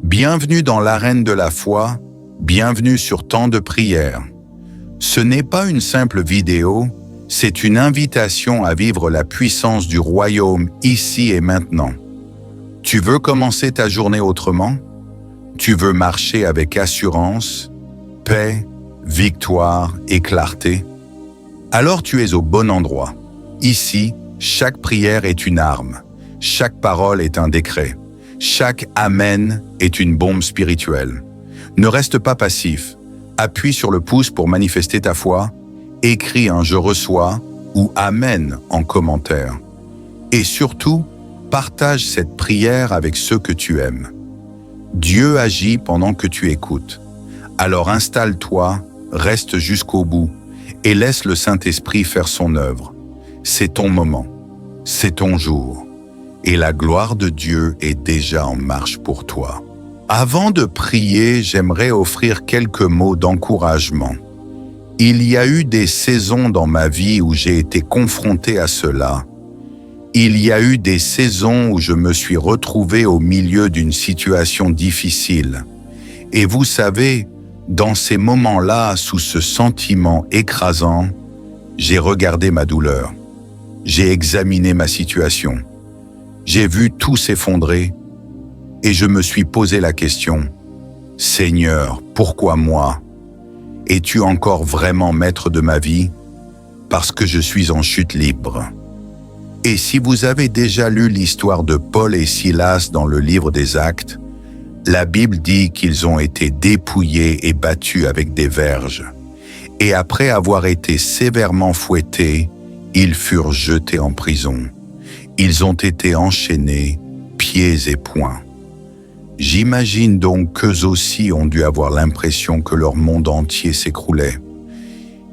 Bienvenue dans l'arène de la foi, bienvenue sur Temps de prière. Ce n'est pas une simple vidéo, c'est une invitation à vivre la puissance du royaume ici et maintenant. Tu veux commencer ta journée autrement? Tu veux marcher avec assurance, paix, victoire et clarté? Alors tu es au bon endroit. Ici, chaque prière est une arme, chaque parole est un décret. Chaque Amen est une bombe spirituelle. Ne reste pas passif. Appuie sur le pouce pour manifester ta foi. Écris un « Je reçois » ou « Amen » en commentaire. Et surtout, partage cette prière avec ceux que tu aimes. Dieu agit pendant que tu écoutes. Alors installe-toi, reste jusqu'au bout et laisse le Saint-Esprit faire son œuvre. C'est ton moment. C'est ton jour. Et la gloire de Dieu est déjà en marche pour toi. Avant de prier, j'aimerais offrir quelques mots d'encouragement. Il y a eu des saisons dans ma vie où j'ai été confronté à cela. Il y a eu des saisons où je me suis retrouvé au milieu d'une situation difficile. Et vous savez, dans ces moments-là, sous ce sentiment écrasant, j'ai regardé ma douleur. J'ai examiné ma situation. J'ai vu tout s'effondrer et je me suis posé la question, « Seigneur, pourquoi moi? Es-tu encore vraiment maître de ma vie? Parce que je suis en chute libre. » Et si vous avez déjà lu l'histoire de Paul et Silas dans le livre des Actes, la Bible dit qu'ils ont été dépouillés et battus avec des verges. Et après avoir été sévèrement fouettés, ils furent jetés en prison. Ils ont été enchaînés, pieds et poings. J'imagine donc qu'eux aussi ont dû avoir l'impression que leur monde entier s'écroulait.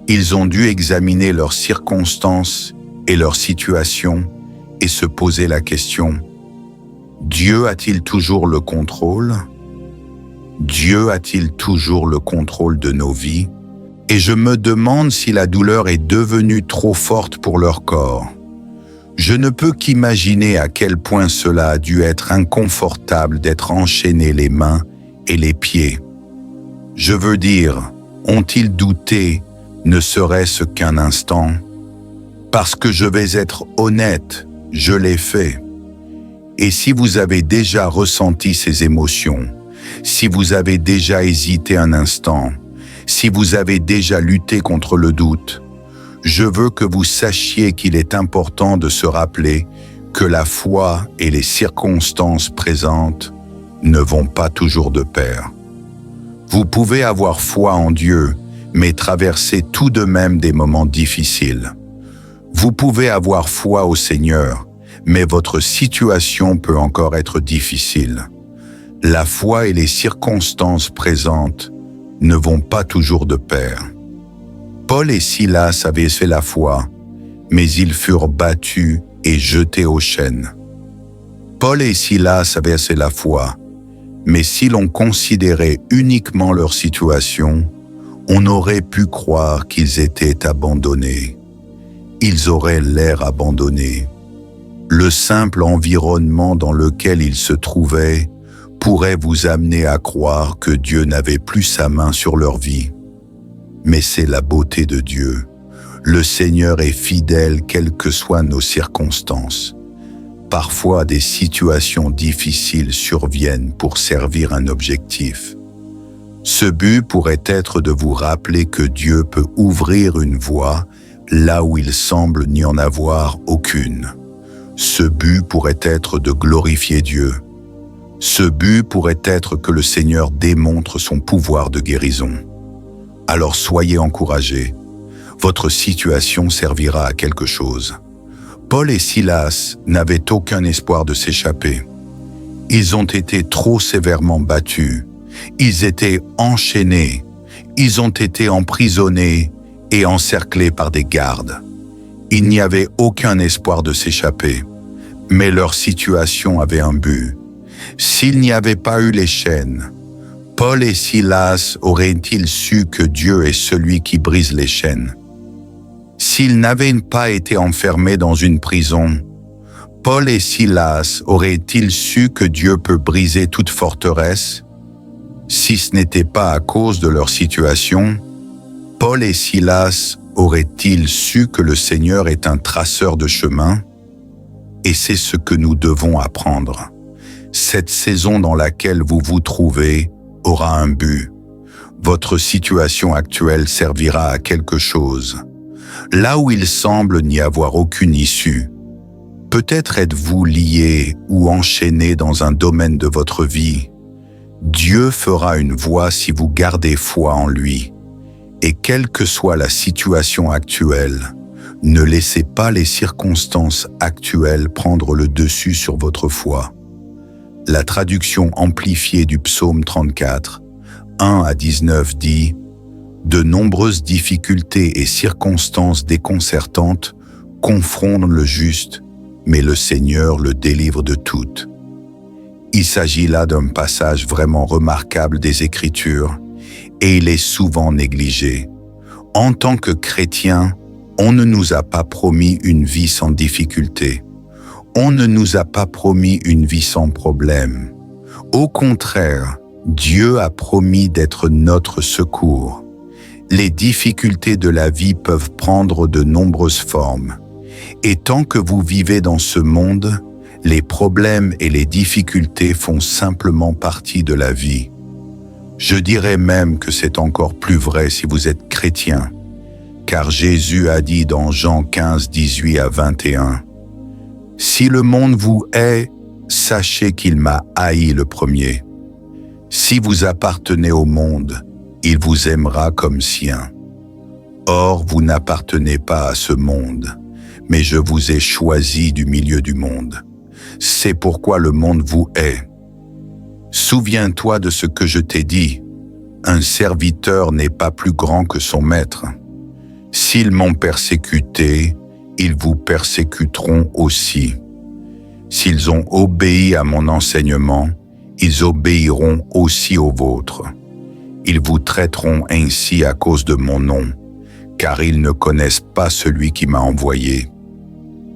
Ils ont dû examiner leurs circonstances et leur situation et se poser la question, Dieu a-t-il toujours le contrôle? Dieu a-t-il toujours le contrôle de nos vies? Et je me demande si la douleur est devenue trop forte pour leur corps. Je ne peux qu'imaginer à quel point cela a dû être inconfortable d'être enchaîné les mains et les pieds. Je veux dire, ont-ils douté, ne serait-ce qu'un instant? Parce que je vais être honnête, je l'ai fait. Et si vous avez déjà ressenti ces émotions, si vous avez déjà hésité un instant, si vous avez déjà lutté contre le doute, je veux que vous sachiez qu'il est important de se rappeler que la foi et les circonstances présentes ne vont pas toujours de pair. Vous pouvez avoir foi en Dieu, mais traverser tout de même des moments difficiles. Vous pouvez avoir foi au Seigneur, mais votre situation peut encore être difficile. La foi et les circonstances présentes ne vont pas toujours de pair. Paul et Silas avaient fait la foi, mais ils furent battus et jetés aux chaînes. Paul et Silas avaient fait la foi, mais si l'on considérait uniquement leur situation, on aurait pu croire qu'ils étaient abandonnés. Ils auraient l'air abandonnés. Le simple environnement dans lequel ils se trouvaient pourrait vous amener à croire que Dieu n'avait plus sa main sur leur vie. Mais c'est la beauté de Dieu. Le Seigneur est fidèle quelles que soient nos circonstances. Parfois, des situations difficiles surviennent pour servir un objectif. Ce but pourrait être de vous rappeler que Dieu peut ouvrir une voie là où il semble n'y en avoir aucune. Ce but pourrait être de glorifier Dieu. Ce but pourrait être que le Seigneur démontre son pouvoir de guérison. Alors soyez encouragés, votre situation servira à quelque chose. Paul et Silas n'avaient aucun espoir de s'échapper. Ils ont été trop sévèrement battus, ils étaient enchaînés, ils ont été emprisonnés et encerclés par des gardes. Il n'y avait aucun espoir de s'échapper, mais leur situation avait un but. S'il n'y avait pas eu les chaînes, Paul et Silas auraient-ils su que Dieu est celui qui brise les chaînes? S'ils n'avaient pas été enfermés dans une prison, Paul et Silas auraient-ils su que Dieu peut briser toute forteresse? Si ce n'était pas à cause de leur situation, Paul et Silas auraient-ils su que le Seigneur est un traceur de chemin? Et c'est ce que nous devons apprendre. Cette saison dans laquelle vous vous trouvez aura un but. Votre situation actuelle servira à quelque chose. Là où il semble n'y avoir aucune issue, peut-être êtes-vous lié ou enchaîné dans un domaine de votre vie. Dieu fera une voie si vous gardez foi en lui. Et quelle que soit la situation actuelle, ne laissez pas les circonstances actuelles prendre le dessus sur votre foi. La traduction amplifiée du psaume 34, 1 à 19 dit « De nombreuses difficultés et circonstances déconcertantes confrontent le juste, mais le Seigneur le délivre de toutes. » Il s'agit là d'un passage vraiment remarquable des Écritures, et il est souvent négligé. En tant que chrétiens, on ne nous a pas promis une vie sans difficulté. On ne nous a pas promis une vie sans problème. Au contraire, Dieu a promis d'être notre secours. Les difficultés de la vie peuvent prendre de nombreuses formes. Et tant que vous vivez dans ce monde, les problèmes et les difficultés font simplement partie de la vie. Je dirais même que c'est encore plus vrai si vous êtes chrétien, car Jésus a dit dans Jean 15, 18 à 21, « Si le monde vous hait, sachez qu'il m'a haï le premier. Si vous appartenez au monde, il vous aimera comme sien. Or, vous n'appartenez pas à ce monde, mais je vous ai choisi du milieu du monde. C'est pourquoi le monde vous hait. Souviens-toi de ce que je t'ai dit. Un serviteur n'est pas plus grand que son maître. S'ils m'ont persécuté, ils vous persécuteront aussi. S'ils ont obéi à mon enseignement, ils obéiront aussi au vôtre. Ils vous traiteront ainsi à cause de mon nom, car ils ne connaissent pas celui qui m'a envoyé. »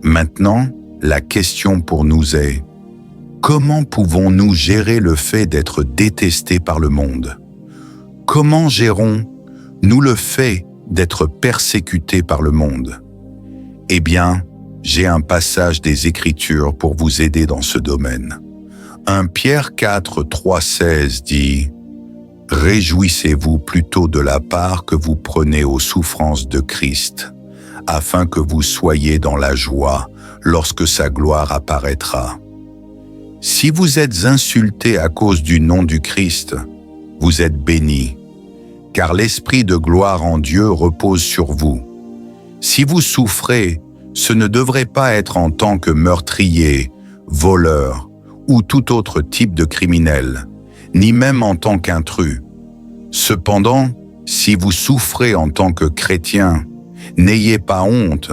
Maintenant, la question pour nous est, comment pouvons-nous gérer le fait d'être détestés par le monde? Comment gérons-nous le fait d'être persécutés par le monde? Eh bien, j'ai un passage des Écritures pour vous aider dans ce domaine. 1 Pierre 4, 3, 16 dit « Réjouissez-vous plutôt de la part que vous prenez aux souffrances de Christ, afin que vous soyez dans la joie lorsque sa gloire apparaîtra. Si vous êtes insultés à cause du nom du Christ, vous êtes bénis, car l'Esprit de gloire en Dieu repose sur vous. Si vous souffrez, ce ne devrait pas être en tant que meurtrier, voleur ou tout autre type de criminel, ni même en tant qu'intrus. Cependant, si vous souffrez en tant que chrétien, n'ayez pas honte,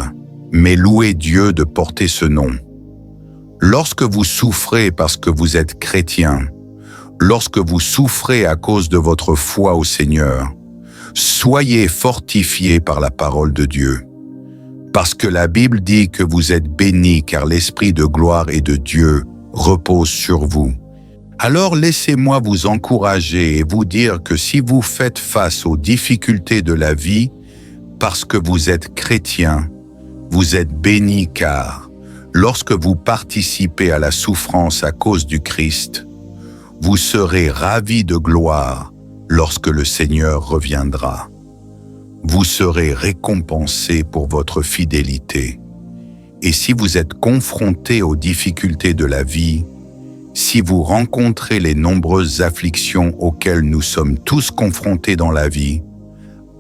mais louez Dieu de porter ce nom. Lorsque vous souffrez parce que vous êtes chrétien, lorsque vous souffrez à cause de votre foi au Seigneur, soyez fortifiés par la parole de Dieu. Parce que la Bible dit que vous êtes bénis car l'Esprit de gloire et de Dieu repose sur vous. Alors laissez-moi vous encourager et vous dire que si vous faites face aux difficultés de la vie, parce que vous êtes chrétien, vous êtes bénis car, lorsque vous participez à la souffrance à cause du Christ, vous serez ravis de gloire lorsque le Seigneur reviendra. Vous serez récompensés pour votre fidélité. Et si vous êtes confrontés aux difficultés de la vie, si vous rencontrez les nombreuses afflictions auxquelles nous sommes tous confrontés dans la vie,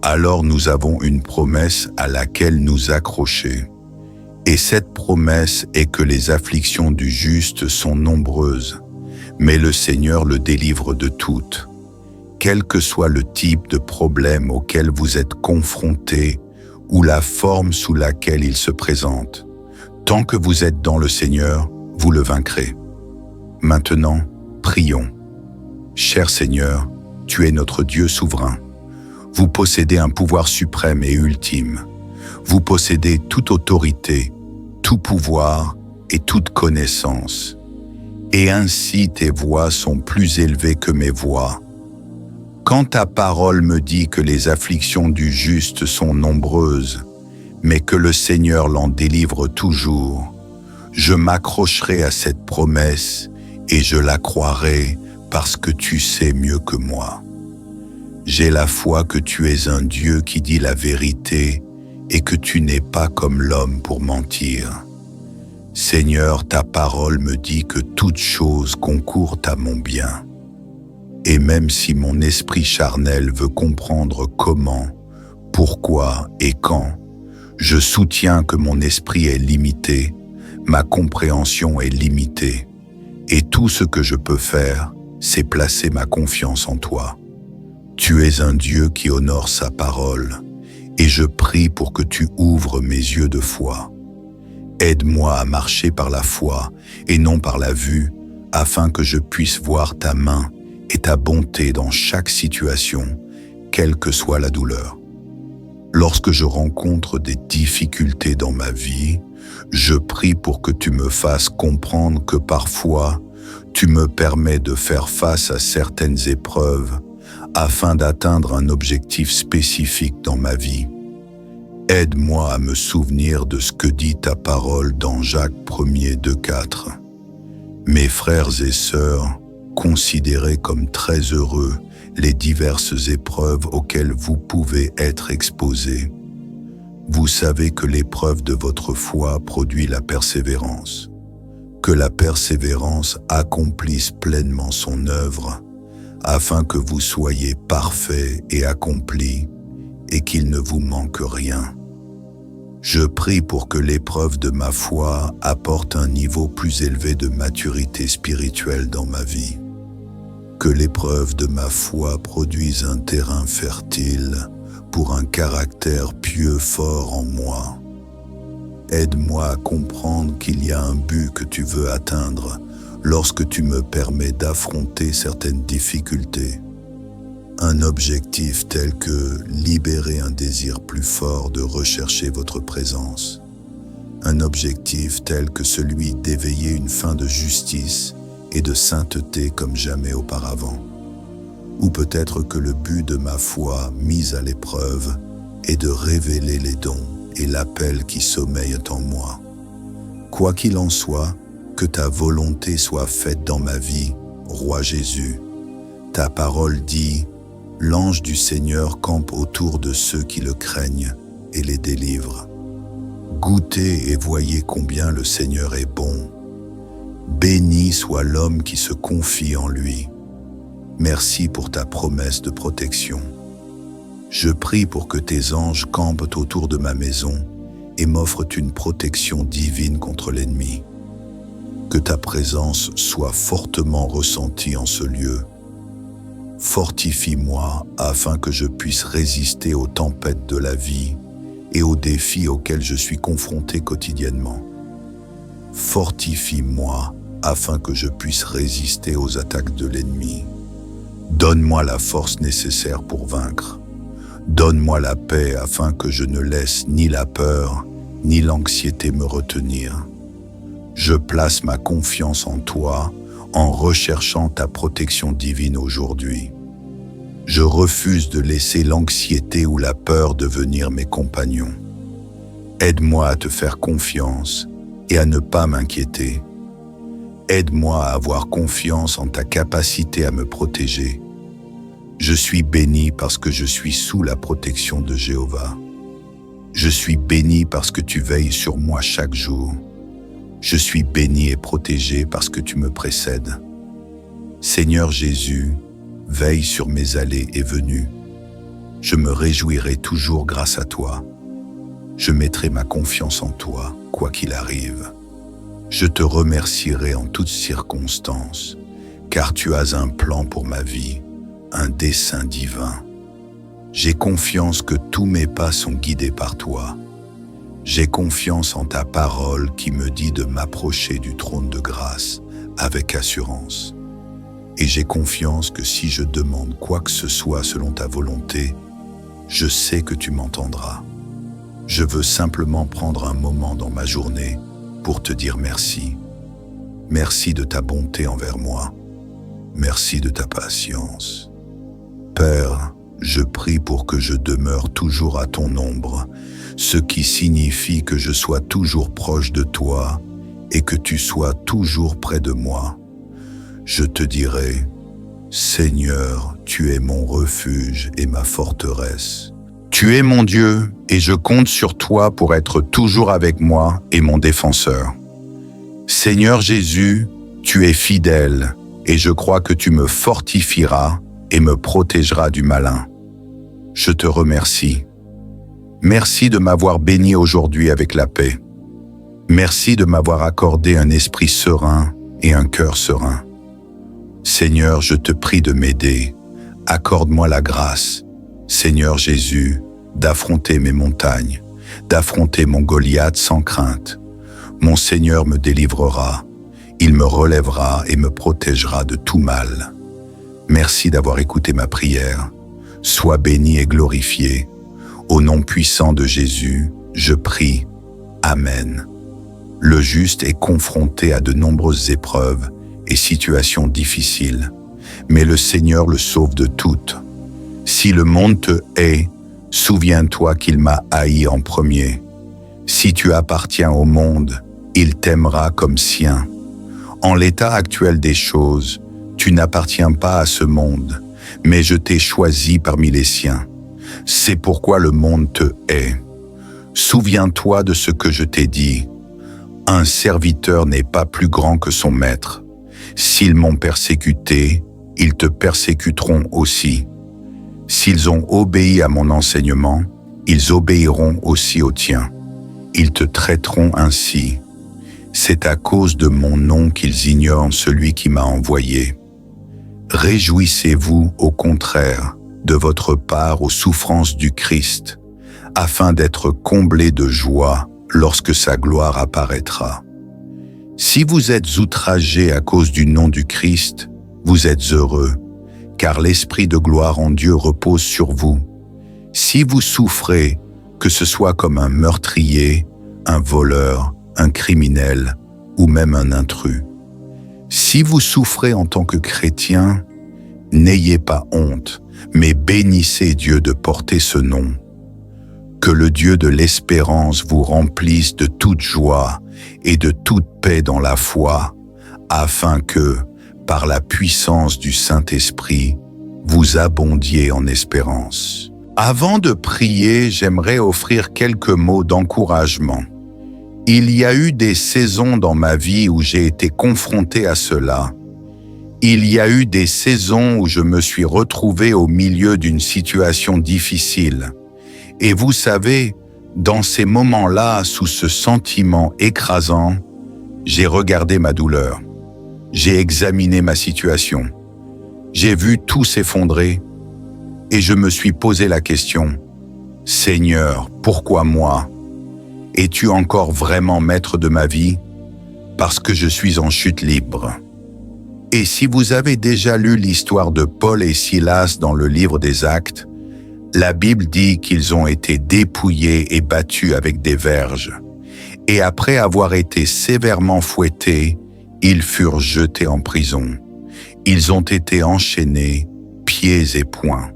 alors nous avons une promesse à laquelle nous accrocher. Et cette promesse est que les afflictions du juste sont nombreuses, mais le Seigneur le délivre de toutes. Quel que soit le type de problème auquel vous êtes confrontés ou la forme sous laquelle il se présente, tant que vous êtes dans le Seigneur, vous le vaincrez. Maintenant, prions. Cher Seigneur, tu es notre Dieu souverain. Vous possédez un pouvoir suprême et ultime. Vous possédez toute autorité, tout pouvoir et toute connaissance. Et ainsi tes voies sont plus élevées que mes voies. Quand ta parole me dit que les afflictions du juste sont nombreuses, mais que le Seigneur l'en délivre toujours, je m'accrocherai à cette promesse et je la croirai parce que tu sais mieux que moi. J'ai la foi que tu es un Dieu qui dit la vérité et que tu n'es pas comme l'homme pour mentir. Seigneur, ta parole me dit que toute chose concourt à mon bien. Et même si mon esprit charnel veut comprendre comment, pourquoi et quand, je soutiens que mon esprit est limité, ma compréhension est limitée, et tout ce que je peux faire, c'est placer ma confiance en toi. Tu es un Dieu qui honore sa parole, et je prie pour que tu ouvres mes yeux de foi. Aide-moi à marcher par la foi et non par la vue, afin que je puisse voir ta main et ta bonté dans chaque situation, quelle que soit la douleur. Lorsque je rencontre des difficultés dans ma vie, je prie pour que tu me fasses comprendre que parfois, tu me permets de faire face à certaines épreuves afin d'atteindre un objectif spécifique dans ma vie. Aide-moi à me souvenir de ce que dit ta parole dans Jacques 1er 2,4. Mes frères et sœurs, considérez comme très heureux les diverses épreuves auxquelles vous pouvez être exposés. Vous savez que l'épreuve de votre foi produit la persévérance. Que la persévérance accomplisse pleinement son œuvre, afin que vous soyez parfaits et accomplis, et qu'il ne vous manque rien. Je prie pour que l'épreuve de ma foi apporte un niveau plus élevé de maturité spirituelle dans ma vie. Que l'épreuve de ma foi produise un terrain fertile pour un caractère pieux fort en moi. Aide-moi à comprendre qu'il y a un but que tu veux atteindre lorsque tu me permets d'affronter certaines difficultés. Un objectif tel que libérer un désir plus fort de rechercher votre présence. Un objectif tel que celui d'éveiller une fin de justice et de sainteté comme jamais auparavant. Ou peut-être que le but de ma foi mise à l'épreuve est de révéler les dons et l'appel qui sommeillent en moi. Quoi qu'il en soit, que ta volonté soit faite dans ma vie, Roi Jésus. Ta parole dit: l'ange du Seigneur campe autour de ceux qui le craignent et les délivre. Goûtez et voyez combien le Seigneur est bon. Béni soit l'homme qui se confie en lui. Merci pour ta promesse de protection. Je prie pour que tes anges campent autour de ma maison et m'offrent une protection divine contre l'ennemi. Que ta présence soit fortement ressentie en ce lieu. Fortifie-moi afin que je puisse résister aux tempêtes de la vie et aux défis auxquels je suis confronté quotidiennement. Fortifie-moi afin que je puisse résister aux attaques de l'ennemi. Donne-moi la force nécessaire pour vaincre. Donne-moi la paix afin que je ne laisse ni la peur ni l'anxiété me retenir. Je place ma confiance en toi en recherchant ta protection divine aujourd'hui. Je refuse de laisser l'anxiété ou la peur devenir mes compagnons. Aide-moi à te faire confiance et à ne pas m'inquiéter. Aide-moi à avoir confiance en ta capacité à me protéger. Je suis béni parce que je suis sous la protection de Jéhovah. Je suis béni parce que tu veilles sur moi chaque jour. Je suis béni et protégé parce que tu me précèdes. Seigneur Jésus, veille sur mes allées et venues. Je me réjouirai toujours grâce à toi. Je mettrai ma confiance en toi, quoi qu'il arrive. Je te remercierai en toutes circonstances, car tu as un plan pour ma vie, un dessein divin. J'ai confiance que tous mes pas sont guidés par toi. J'ai confiance en ta parole qui me dit de m'approcher du trône de grâce avec assurance. Et j'ai confiance que si je demande quoi que ce soit selon ta volonté, je sais que tu m'entendras. Je veux simplement prendre un moment dans ma journée pour te dire merci. Merci de ta bonté envers moi. Merci de ta patience. Père, je prie pour que je demeure toujours à ton ombre, ce qui signifie que je sois toujours proche de toi et que tu sois toujours près de moi. Je te dirai, Seigneur, tu es mon refuge et ma forteresse. Tu es mon Dieu et je compte sur toi pour être toujours avec moi et mon défenseur. Seigneur Jésus, tu es fidèle et je crois que tu me fortifieras et me protégeras du malin. Je te remercie. Merci de m'avoir béni aujourd'hui avec la paix. Merci de m'avoir accordé un esprit serein et un cœur serein. Seigneur, je te prie de m'aider. Accorde-moi la grâce, Seigneur Jésus, d'affronter mes montagnes, d'affronter mon Goliath sans crainte. Mon Seigneur me délivrera, il me relèvera et me protégera de tout mal. Merci d'avoir écouté ma prière. Sois béni et glorifié. Au nom puissant de Jésus, je prie. Amen. Le juste est confronté à de nombreuses épreuves et situations difficiles, mais le Seigneur le sauve de toutes. Si le monde te hait, souviens-toi qu'il m'a haï en premier. Si tu appartiens au monde, il t'aimera comme sien. En l'état actuel des choses, tu n'appartiens pas à ce monde, mais je t'ai choisi parmi les siens. C'est pourquoi le monde te hait. Souviens-toi de ce que je t'ai dit. Un serviteur n'est pas plus grand que son maître. S'ils m'ont persécuté, ils te persécuteront aussi. S'ils ont obéi à mon enseignement, ils obéiront aussi au tien. Ils te traiteront ainsi. C'est à cause de mon nom qu'ils ignorent celui qui m'a envoyé. Réjouissez-vous, au contraire, de votre part aux souffrances du Christ, afin d'être comblés de joie lorsque sa gloire apparaîtra. Si vous êtes outragés à cause du nom du Christ, vous êtes heureux, car l'Esprit de gloire en Dieu repose sur vous. Si vous souffrez, que ce soit comme un meurtrier, un voleur, un criminel ou même un intrus. Si vous souffrez en tant que chrétien, n'ayez pas honte, mais bénissez Dieu de porter ce nom. Que le Dieu de l'espérance vous remplisse de toute joie et de toute paix dans la foi, afin que, par la puissance du Saint-Esprit, vous abondiez en espérance. Avant de prier, j'aimerais offrir quelques mots d'encouragement. Il y a eu des saisons dans ma vie où j'ai été confronté à cela. Il y a eu des saisons où je me suis retrouvé au milieu d'une situation difficile. Et vous savez, dans ces moments-là, sous ce sentiment écrasant, j'ai regardé ma douleur. J'ai examiné ma situation. J'ai vu tout s'effondrer et je me suis posé la question, « Seigneur, pourquoi moi ? Es-tu encore vraiment maître de ma vie ? Parce que je suis en chute libre. » Et si vous avez déjà lu l'histoire de Paul et Silas dans le livre des Actes, la Bible dit qu'ils ont été dépouillés et battus avec des verges. Et après avoir été sévèrement fouettés, ils furent jetés en prison. Ils ont été enchaînés, pieds et poings.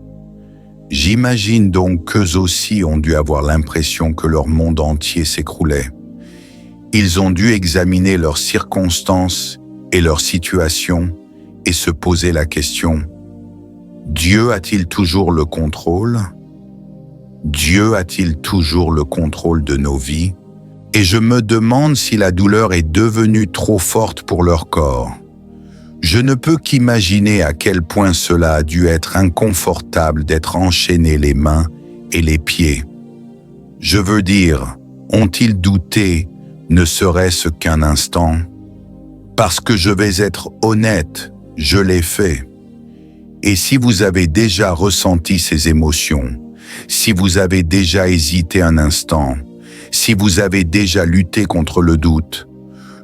J'imagine donc qu'eux aussi ont dû avoir l'impression que leur monde entier s'écroulait. Ils ont dû examiner leurs circonstances et leur situation et se poser la question, Dieu a-t-il toujours le contrôle ? Dieu a-t-il toujours le contrôle de nos vies ? Et je me demande si la douleur est devenue trop forte pour leur corps. Je ne peux qu'imaginer à quel point cela a dû être inconfortable d'être enchaîné les mains et les pieds. Je veux dire, ont-ils douté, ne serait-ce qu'un instant ? Parce que je vais être honnête, je l'ai fait. Et si vous avez déjà ressenti ces émotions, si vous avez déjà hésité un instant, si vous avez déjà lutté contre le doute,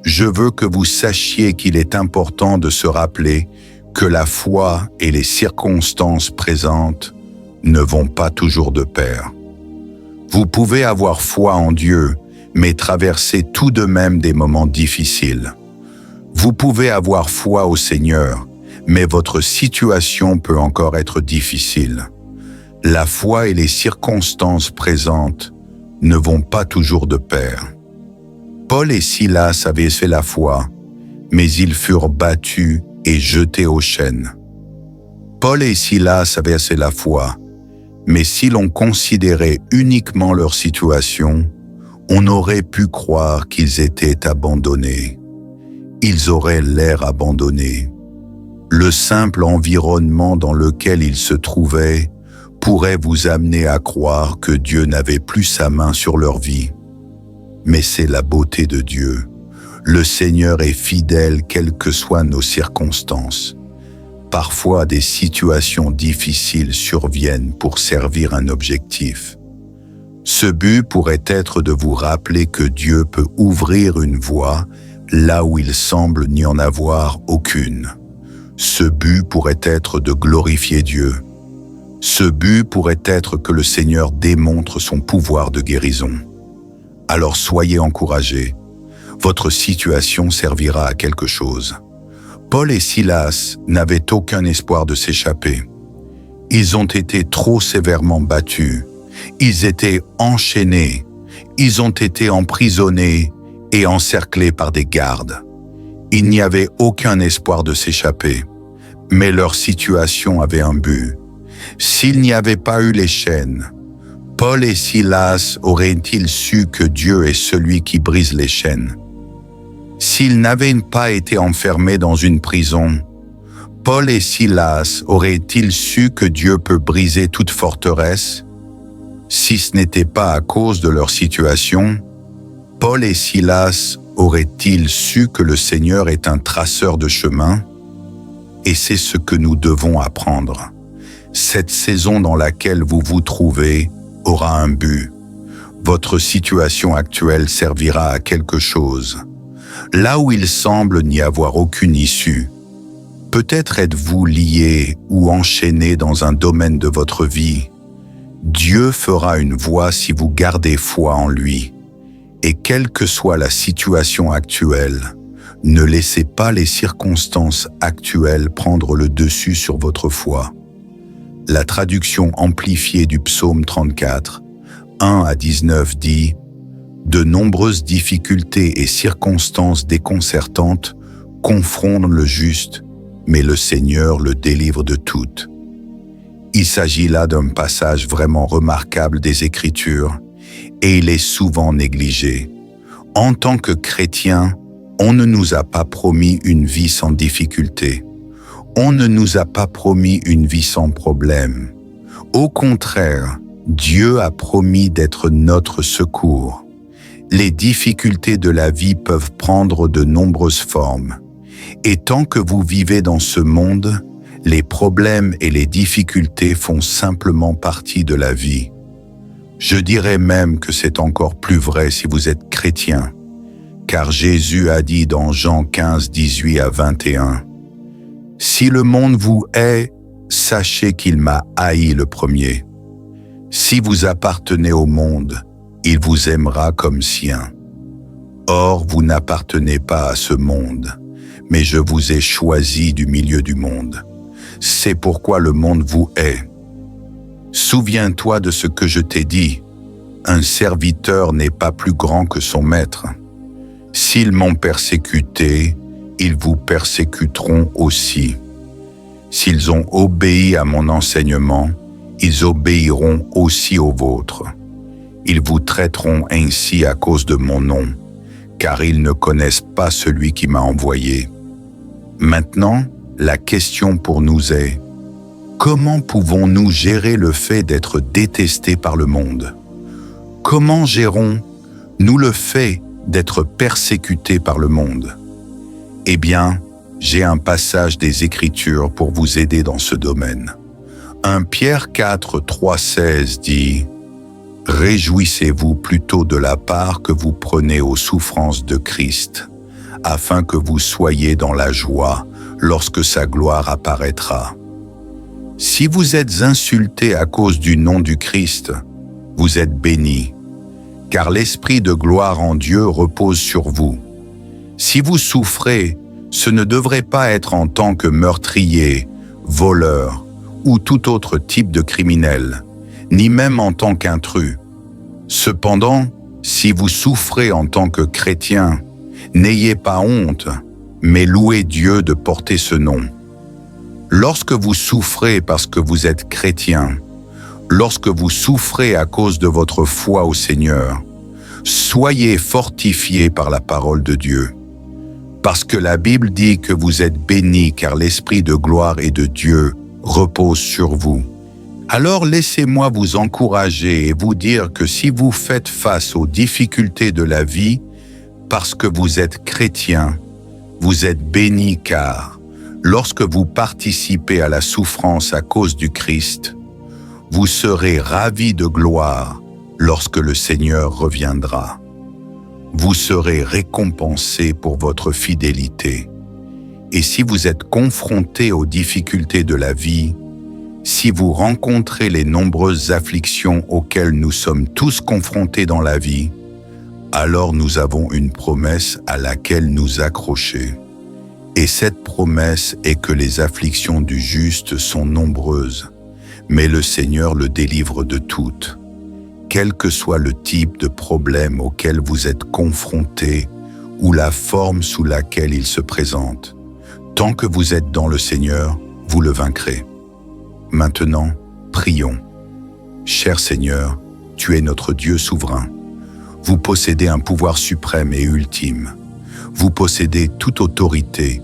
je veux que vous sachiez qu'il est important de se rappeler que la foi et les circonstances présentes ne vont pas toujours de pair. Vous pouvez avoir foi en Dieu, mais traversez tout de même des moments difficiles. Vous pouvez avoir foi au Seigneur, mais votre situation peut encore être difficile. La foi et les circonstances présentes ne vont pas toujours de pair. Paul et Silas avaient fait la foi, mais ils furent battus et jetés aux chaînes. Paul et Silas avaient fait la foi, mais si l'on considérait uniquement leur situation, on aurait pu croire qu'ils étaient abandonnés. Ils auraient l'air abandonnés. Le simple environnement dans lequel ils se trouvaient pourrait vous amener à croire que Dieu n'avait plus sa main sur leur vie. Mais c'est la beauté de Dieu. Le Seigneur est fidèle quelles que soient nos circonstances. Parfois, des situations difficiles surviennent pour servir un objectif. Ce but pourrait être de vous rappeler que Dieu peut ouvrir une voie là où il semble n'y en avoir aucune. Ce but pourrait être de glorifier Dieu. Ce but pourrait être que le Seigneur démontre son pouvoir de guérison. Alors soyez encouragés. Votre situation servira à quelque chose. Paul et Silas n'avaient aucun espoir de s'échapper. Ils ont été trop sévèrement battus. Ils étaient enchaînés. Ils ont été emprisonnés et encerclés par des gardes. Il n'y avait aucun espoir de s'échapper. Mais leur situation avait un but. S'il n'y avait pas eu les chaînes, Paul et Silas auraient-ils su que Dieu est celui qui brise les chaînes? S'ils n'avaient pas été enfermés dans une prison, Paul et Silas auraient-ils su que Dieu peut briser toute forteresse? Si ce n'était pas à cause de leur situation, Paul et Silas auraient-ils su que le Seigneur est un traceur de chemin? Et c'est ce que nous devons apprendre. Cette saison dans laquelle vous vous trouvez aura un but. Votre situation actuelle servira à quelque chose. Là où il semble n'y avoir aucune issue, peut-être êtes-vous lié ou enchaîné dans un domaine de votre vie. Dieu fera une voie si vous gardez foi en lui. Et quelle que soit la situation actuelle, ne laissez pas les circonstances actuelles prendre le dessus sur votre foi. La traduction amplifiée du psaume 34, 1 à 19 dit « De nombreuses difficultés et circonstances déconcertantes confrontent le juste, mais le Seigneur le délivre de toutes. » Il s'agit là d'un passage vraiment remarquable des Écritures, et il est souvent négligé. En tant que chrétiens, on ne nous a pas promis une vie sans difficulté. On ne nous a pas promis une vie sans problème. Au contraire, Dieu a promis d'être notre secours. Les difficultés de la vie peuvent prendre de nombreuses formes. Et tant que vous vivez dans ce monde, les problèmes et les difficultés font simplement partie de la vie. Je dirais même que c'est encore plus vrai si vous êtes chrétien, car Jésus a dit dans Jean 15, 18 à 21, « Si le monde vous hait, sachez qu'il m'a haï le premier. Si vous appartenez au monde, il vous aimera comme sien. Or, vous n'appartenez pas à ce monde, mais je vous ai choisi du milieu du monde. C'est pourquoi le monde vous hait. Souviens-toi de ce que je t'ai dit. Un serviteur n'est pas plus grand que son maître. S'ils m'ont persécuté, ils vous persécuteront aussi. S'ils ont obéi à mon enseignement, ils obéiront aussi au vôtre. Ils vous traiteront ainsi à cause de mon nom, car ils ne connaissent pas celui qui m'a envoyé. Maintenant, la question pour nous est, comment pouvons-nous gérer le fait d'être détestés par le monde? Comment gérons-nous le fait d'être persécutés par le monde? Eh bien, j'ai un passage des Écritures pour vous aider dans ce domaine. 1 Pierre 4, 3, 16 dit « Réjouissez-vous plutôt de la part que vous prenez aux souffrances de Christ, afin que vous soyez dans la joie lorsque sa gloire apparaîtra. Si vous êtes insultés à cause du nom du Christ, vous êtes bénis, car l'Esprit de gloire en Dieu repose sur vous. Si vous souffrez, ce ne devrait pas être en tant que meurtrier, voleur ou tout autre type de criminel, ni même en tant qu'intrus. Cependant, si vous souffrez en tant que chrétien, n'ayez pas honte, mais louez Dieu de porter ce nom. Lorsque vous souffrez parce que vous êtes chrétien, lorsque vous souffrez à cause de votre foi au Seigneur, soyez fortifiés par la parole de Dieu. Parce que la Bible dit que vous êtes bénis car l'Esprit de gloire et de Dieu repose sur vous. Alors laissez-moi vous encourager et vous dire que si vous faites face aux difficultés de la vie, parce que vous êtes chrétien, vous êtes bénis car, lorsque vous participez à la souffrance à cause du Christ, vous serez ravis de gloire lorsque le Seigneur reviendra. Vous serez récompensés pour votre fidélité. Et si vous êtes confrontés aux difficultés de la vie, si vous rencontrez les nombreuses afflictions auxquelles nous sommes tous confrontés dans la vie, alors nous avons une promesse à laquelle nous accrocher. Et cette promesse est que les afflictions du juste sont nombreuses, mais le Seigneur le délivre de toutes. Quel que soit le type de problème auquel vous êtes confronté ou la forme sous laquelle il se présente, tant que vous êtes dans le Seigneur, vous le vaincrez. Maintenant, prions. Cher Seigneur, tu es notre Dieu souverain. Vous possédez un pouvoir suprême et ultime. Vous possédez toute autorité,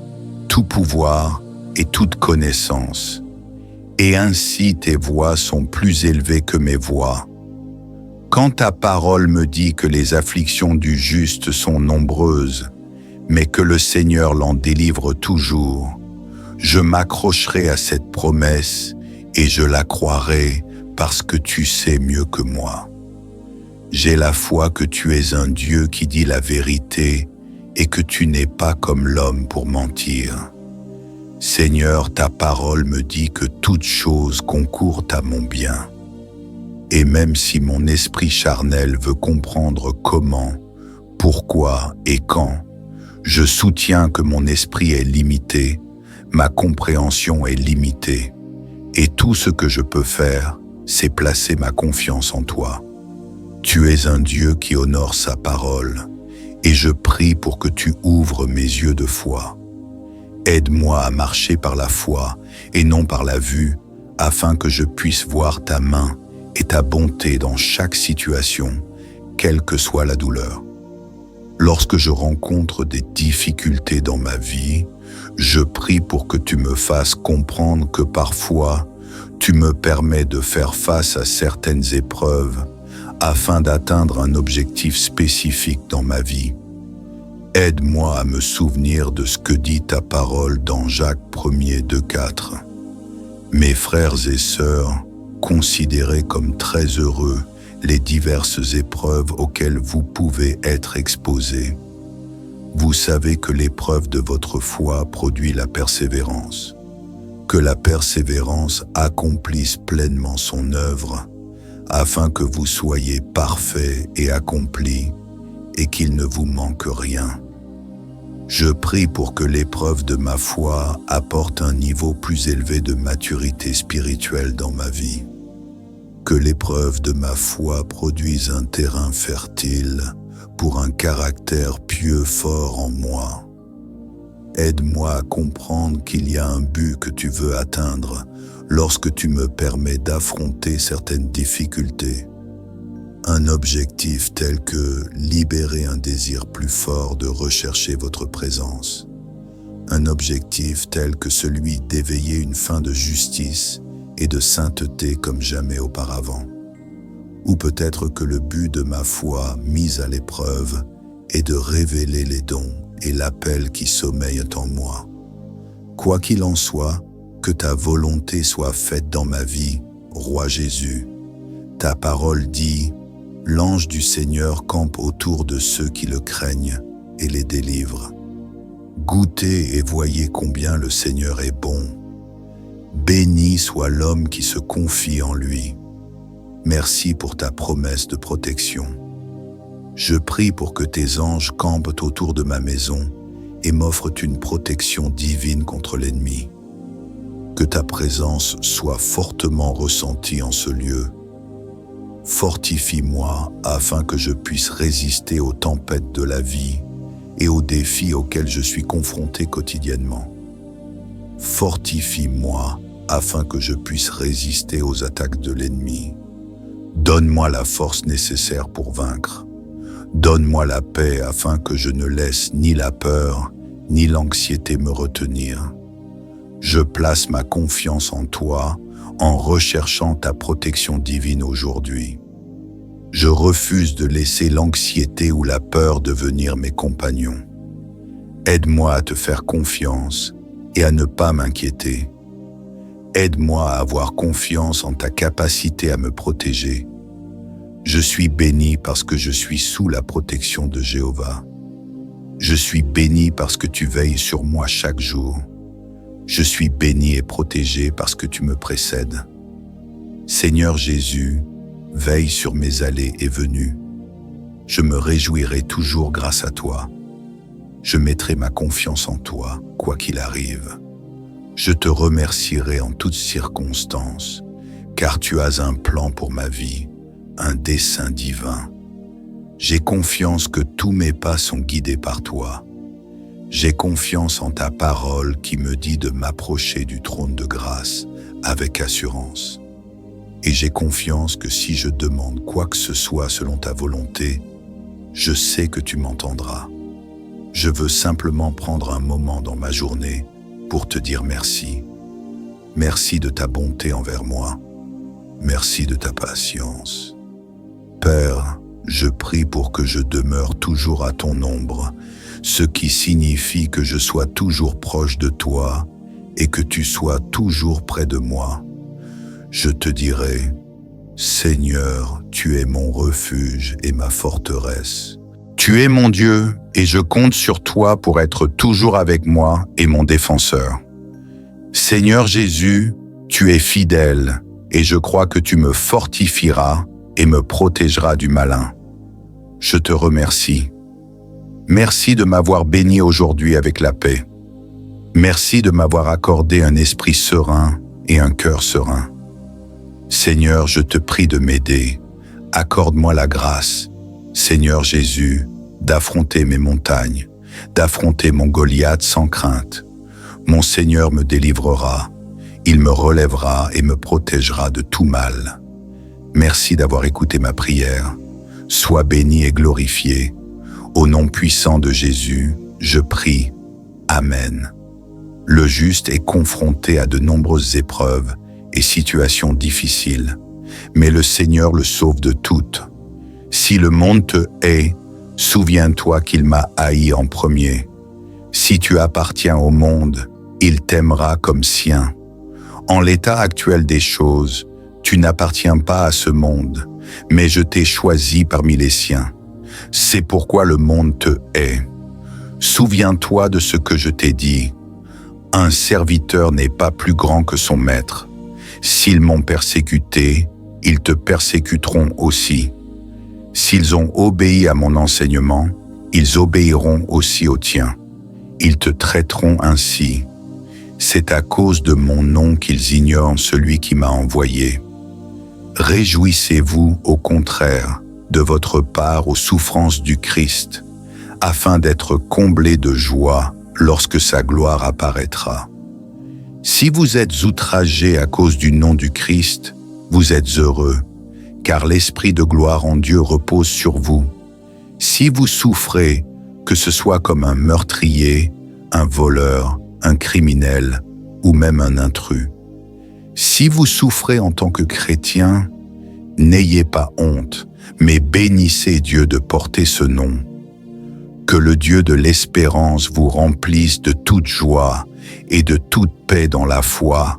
tout pouvoir et toute connaissance. Et ainsi tes voies sont plus élevées que mes voies. Quand ta parole me dit que les afflictions du juste sont nombreuses, mais que le Seigneur l'en délivre toujours, je m'accrocherai à cette promesse et je la croirai parce que tu sais mieux que moi. J'ai la foi que tu es un Dieu qui dit la vérité et que tu n'es pas comme l'homme pour mentir. Seigneur, ta parole me dit que toutes choses concourent à mon bien. Et même si mon esprit charnel veut comprendre comment, pourquoi et quand, je soutiens que mon esprit est limité, ma compréhension est limitée, et tout ce que je peux faire, c'est placer ma confiance en toi. Tu es un Dieu qui honore sa parole, et je prie pour que tu ouvres mes yeux de foi. Aide-moi à marcher par la foi et non par la vue, afin que je puisse voir ta main et ta bonté dans chaque situation, quelle que soit la douleur. Lorsque je rencontre des difficultés dans ma vie, je prie pour que tu me fasses comprendre que parfois, tu me permets de faire face à certaines épreuves afin d'atteindre un objectif spécifique dans ma vie. Aide-moi à me souvenir de ce que dit ta parole dans Jacques 1er 2,4. Mes frères et sœurs, considérez comme très heureux les diverses épreuves auxquelles vous pouvez être exposés. Vous savez que l'épreuve de votre foi produit la persévérance. Que la persévérance accomplisse pleinement son œuvre, afin que vous soyez parfaits et accomplis, et qu'il ne vous manque rien. Je prie pour que l'épreuve de ma foi apporte un niveau plus élevé de maturité spirituelle dans ma vie. Que l'épreuve de ma foi produise un terrain fertile pour un caractère pieux fort en moi. Aide-moi à comprendre qu'il y a un but que tu veux atteindre lorsque tu me permets d'affronter certaines difficultés. Un objectif tel que libérer un désir plus fort de rechercher votre présence. Un objectif tel que celui d'éveiller une fin de justice et de sainteté comme jamais auparavant. Ou peut-être que le but de ma foi mise à l'épreuve est de révéler les dons et l'appel qui sommeillent en moi. Quoi qu'il en soit, que ta volonté soit faite dans ma vie, Roi Jésus. Ta parole dit: l'ange du Seigneur campe autour de ceux qui le craignent et les délivre. Goûtez et voyez combien le Seigneur est bon. Béni soit l'homme qui se confie en lui. Merci pour ta promesse de protection. Je prie pour que tes anges campent autour de ma maison et m'offrent une protection divine contre l'ennemi. Que ta présence soit fortement ressentie en ce lieu. Fortifie-moi afin que je puisse résister aux tempêtes de la vie et aux défis auxquels je suis confronté quotidiennement. Fortifie-moi afin que je puisse résister aux attaques de l'ennemi. Donne-moi la force nécessaire pour vaincre. Donne-moi la paix afin que je ne laisse ni la peur ni l'anxiété me retenir. Je place ma confiance en toi en recherchant ta protection divine aujourd'hui. Je refuse de laisser l'anxiété ou la peur devenir mes compagnons. Aide-moi à te faire confiance et à ne pas m'inquiéter. Aide-moi à avoir confiance en ta capacité à me protéger. Je suis béni parce que je suis sous la protection de Jéhovah. Je suis béni parce que tu veilles sur moi chaque jour. Je suis béni et protégé parce que tu me précèdes. Seigneur Jésus, veille sur mes allées et venues. Je me réjouirai toujours grâce à toi. Je mettrai ma confiance en toi, quoi qu'il arrive. Je te remercierai en toutes circonstances, car tu as un plan pour ma vie, un dessein divin. J'ai confiance que tous mes pas sont guidés par toi. J'ai confiance en ta parole qui me dit de m'approcher du trône de grâce avec assurance. Et j'ai confiance que si je demande quoi que ce soit selon ta volonté, je sais que tu m'entendras. Je veux simplement prendre un moment dans ma journée pour te dire merci. Merci de ta bonté envers moi. Merci de ta patience. Père, je prie pour que je demeure toujours à ton ombre, ce qui signifie que je sois toujours proche de toi et que tu sois toujours près de moi. Je te dirai, Seigneur, tu es mon refuge et ma forteresse. Tu es mon Dieu et je compte sur toi pour être toujours avec moi et mon défenseur. Seigneur Jésus, tu es fidèle et je crois que tu me fortifieras et me protégeras du malin. Je te remercie. Merci de m'avoir béni aujourd'hui avec la paix. Merci de m'avoir accordé un esprit serein et un cœur serein. Seigneur, je te prie de m'aider. Accorde-moi la grâce, Seigneur Jésus, d'affronter mes montagnes, d'affronter mon Goliath sans crainte. Mon Seigneur me délivrera. Il me relèvera et me protégera de tout mal. Merci d'avoir écouté ma prière. Sois béni et glorifié. Au nom puissant de Jésus, je prie. Amen. Le juste est confronté à de nombreuses épreuves et situations difficiles, mais le Seigneur le sauve de toutes. Si le monde te hait, souviens-toi qu'il m'a haï en premier. Si tu appartiens au monde, il t'aimera comme sien. En l'état actuel des choses, tu n'appartiens pas à ce monde, mais je t'ai choisi parmi les siens. C'est pourquoi le monde te hait. Souviens-toi de ce que je t'ai dit. Un serviteur n'est pas plus grand que son maître. S'ils m'ont persécuté, ils te persécuteront aussi. S'ils ont obéi à mon enseignement, ils obéiront aussi au tien. Ils te traiteront ainsi. C'est à cause de mon nom qu'ils ignorent celui qui m'a envoyé. Réjouissez-vous, au contraire, de votre part aux souffrances du Christ, afin d'être comblés de joie lorsque sa gloire apparaîtra. Si vous êtes outragés à cause du nom du Christ, vous êtes heureux, car l'Esprit de gloire en Dieu repose sur vous. Si vous souffrez, que ce soit comme un meurtrier, un voleur, un criminel ou même un intrus. Si vous souffrez en tant que chrétien, n'ayez pas honte, mais bénissez Dieu de porter ce nom. Que le Dieu de l'espérance vous remplisse de toute joie et de toute paix dans la foi,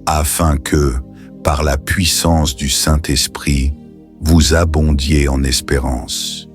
afin que, par la puissance du Saint-Esprit, vous abondiez en espérance.